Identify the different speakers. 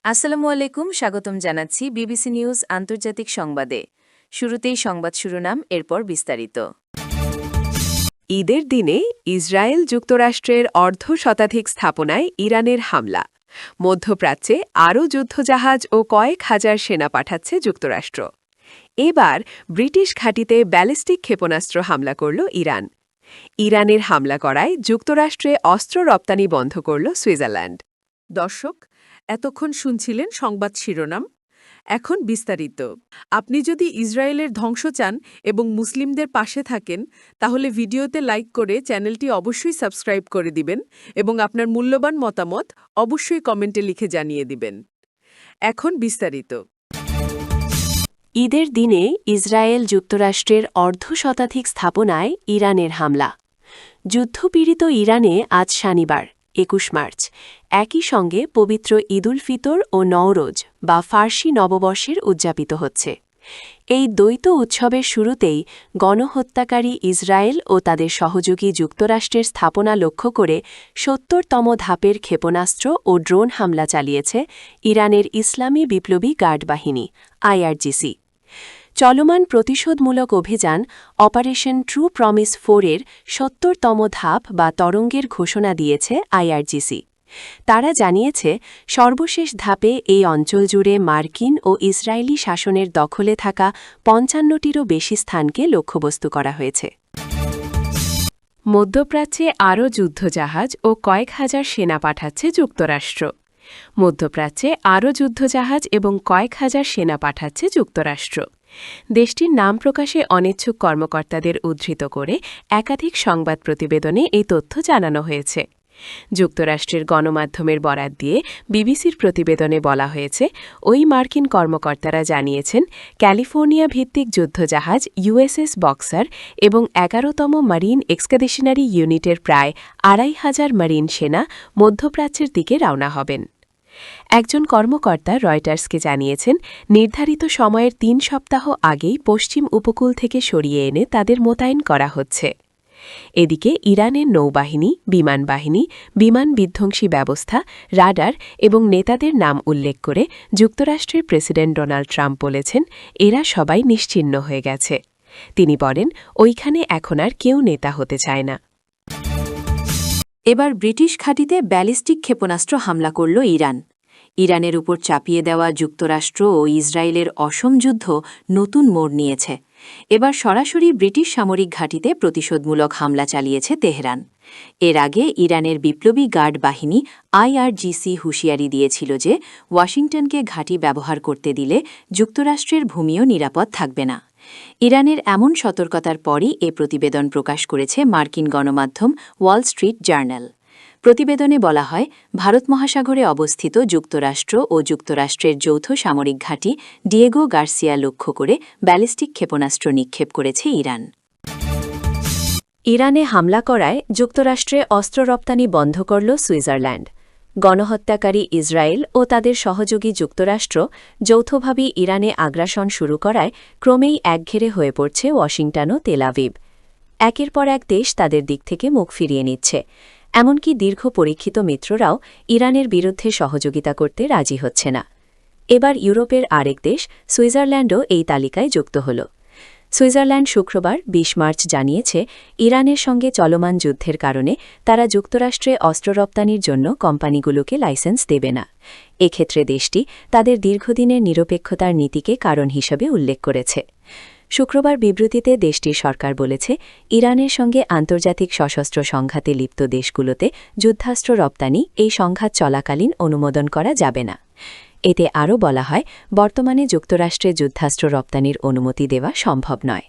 Speaker 1: আসসালামু আলাইকুম, স্বাগতম জানাচ্ছি বিবিসি নিউজ আন্তর্জাতিক সংবাদে। শুরুতেই সংবাদ শিরোনাম, এরপর বিস্তারিত।
Speaker 2: ঈদের দিনে ইসরায়েল যুক্তরাষ্ট্রের অর্ধশতাধিক স্থাপনায় ইরানের হামলা। মধ্যপ্রাচ্যে আরও যুদ্ধজাহাজ ও কয়েক হাজার সেনা পাঠাচ্ছে যুক্তরাষ্ট্র। এবার ব্রিটিশ ঘাঁটিতে ব্যালিস্টিক ক্ষেপণাস্ত্র হামলা করল ইরান। ইরানের হামলা করায় যুক্তরাষ্ট্রে অস্ত্র রপ্তানি বন্ধ করল সুইজারল্যান্ড।
Speaker 3: দর্শক, এতক্ষণ শুনছিলেন সংবাদ শিরোনাম। এখন বিস্তারিত। আপনি যদি ইসরায়েলের ধ্বংস চান এবং মুসলিমদের পাশে থাকেন, তাহলে ভিডিওতে লাইক করে চ্যানেলটি অবশ্যই সাবস্ক্রাইব করে দিবেন এবং আপনার মূল্যবান মতামত অবশ্যই কমেন্টে লিখে জানিয়ে দিবেন। এখন বিস্তারিত।
Speaker 2: ঈদের দিনে ইসরায়েল যুক্তরাষ্ট্রের অর্ধশতাধিক স্থাপনায় ইরানের হামলা। যুদ্ধপীড়িত ইরানে আজ শনিবার ২১ মার্চ একই সঙ্গে পবিত্র ঈদুল ফিতর ও নওরোজ বা ফার্সি নববর্ষের উদযাপিত হচ্ছে। এই দ্বৈত উৎসবের শুরুতেই গণহত্যাকারী ইসরায়েল ও তাদের সহযোগী যুক্তরাষ্ট্রের স্থাপনা লক্ষ্য করে ৭০তম ধাপের ক্ষেপণাস্ত্র ও ড্রোন হামলা চালিয়েছে ইরানের ইসলামী বিপ্লবী গার্ড বাহিনী আইআরজিসি। চলমান প্রতিশোধমূলক অভিযান অপারেশন ট্রু প্রমিস 4-এর ৭০তম ধাপ বা তরঙ্গের ঘোষণা দিয়েছে আইআরজিসি। তারা জানিয়েছে, সর্বশেষ ধাপে এই অঞ্চল জুড়ে মার্কিন ও ইসরায়েলি শাসনের দখলে থাকা ৫৫টিরও বেশি স্থানকে লক্ষ্যবস্তু করা হয়েছে। মধ্যপ্রাচ্যে আরও যুদ্ধজাহাজ ও কয়েক হাজার সেনা পাঠাচ্ছে যুক্তরাষ্ট্র। মধ্যপ্রাচ্যে আরও যুদ্ধজাহাজ এবং কয়েক হাজার সেনা পাঠাচ্ছে যুক্তরাষ্ট্র। দেশটির নাম প্রকাশে অনিচ্ছুক কর্মকর্তাদের উদ্ধৃত করে একাধিক সংবাদ প্রতিবেদনে এই তথ্য জানানো হয়েছে। যুক্তরাষ্ট্রের গণমাধ্যমের বরাত দিয়ে বিবিসির প্রতিবেদনে বলা হয়েছে, ওই মার্কিন কর্মকর্তারা জানিয়েছেন, ক্যালিফোর্নিয়া ভিত্তিক যুদ্ধজাহাজ ইউএসএস বক্সার এবং ১১তম মারিন এক্সকাদেশনারি ইউনিটের প্রায় ২৫০০ মারিন সেনা মধ্যপ্রাচ্যের দিকে রওনা হবেন। একজন কর্মকর্তা রয়টার্সকে জানিয়েছেন, নির্ধারিত সময়ের ৩ সপ্তাহ আগেই পশ্চিম উপকূল থেকে সরিয়ে এনে তাদের মোতায়েন করা হচ্ছে। এদিকে ইরানের নৌবাহিনী, বিমানবাহিনী, বিমান বিধ্বংসী ব্যবস্থা, রাডার এবং নেতাদের নাম উল্লেখ করে যুক্তরাষ্ট্রের প্রেসিডেন্ট ডোনাল্ড ট্রাম্প বলেছেন, এরা সবাই নিশ্চিহ্ন হয়ে গেছে। তিনি বলেন, ওইখানে এখন আর কেউ নেতা হতে চায় না।
Speaker 1: এবার ব্রিটিশ ঘাঁটিতে ব্যালিস্টিক ক্ষেপণাস্ত্র হামলা করল ইরান। ইরানের উপর চাপিয়ে দেওয়া যুক্তরাষ্ট্র ও ইসরায়েলের অসম যুদ্ধ নতুন মোড় নিয়েছে। এবার সরাসরি ব্রিটিশ সামরিক ঘাঁটিতে প্রতিশোধমূলক হামলা চালিয়েছে তেহরান। এর আগে ইরানের বিপ্লবী গার্ড বাহিনী আইআরজিসি হুঁশিয়ারি দিয়েছিল যে ওয়াশিংটনকে ঘাঁটি ব্যবহার করতে দিলে যুক্তরাষ্ট্রের ভূমিও নিরাপদ থাকবে না। ইরানের এমন সতর্কতার পরই এ প্রতিবেদন প্রকাশ করেছে মার্কিন গণমাধ্যম ওয়াল স্ট্রিট জার্নাল। প্রতিবেদনে বলা হয়, ভারত মহাসাগরে অবস্থিত যুক্তরাষ্ট্র ও যুক্তরাষ্ট্রের যৌথ সামরিক ঘাঁটি ডিয়েগো গার্সিয়া লক্ষ্য করে ব্যালিস্টিক ক্ষেপণাস্ত্র নিক্ষেপ করেছে ইরান।
Speaker 2: ইরানে হামলা করায় যুক্তরাষ্ট্রে অস্ত্র রপ্তানি বন্ধ করল সুইজারল্যান্ড। গণহত্যাকারী ইসরায়েল ও তাদের সহযোগী যুক্তরাষ্ট্র যৌথভাবে ইরানে আগ্রাসন শুরু করায় ক্রমেই একঘেরে হয়ে পড়ছে ওয়াশিংটন ও তেল আভিভ। একের পর এক দেশ তাদের দিক থেকে মুখ ফিরিয়ে নিচ্ছে। এমনকি দীর্ঘ পরীক্ষিত মিত্ররাও ইরানের বিরুদ্ধে সহযোগিতা করতে রাজি হচ্ছে না। এবার ইউরোপের আরেক দেশ সুইজারল্যান্ডও এই তালিকায় যুক্ত হল। সুইজারল্যান্ড শুক্রবার ২০ মার্চ জানিয়েছে, ইরানের সঙ্গে চলমান যুদ্ধের কারণে তারা যুক্তরাষ্ট্রে অস্ত্র রপ্তানির জন্য কোম্পানিগুলোকে লাইসেন্স দেবে না। এক্ষেত্রে দেশটি তাদের দীর্ঘদিনের নিরপেক্ষতার নীতিকে কারণ হিসেবে উল্লেখ করেছে। শুক্রবার বিবৃতিতে দেশটির সরকার বলেছে, ইরানের সঙ্গে আন্তর্জাতিক সশস্ত্র সংঘাতে লিপ্ত দেশগুলোতে যুদ্ধাস্ত্র রপ্তানি এই সংঘাত চলাকালীন অনুমোদন করা যাবে না। এতে আরও বলা হয়, বর্তমানে যুক্তরাষ্ট্রে যুদ্ধাস্ত্র রপ্তানির অনুমতি দেওয়া সম্ভব নয়।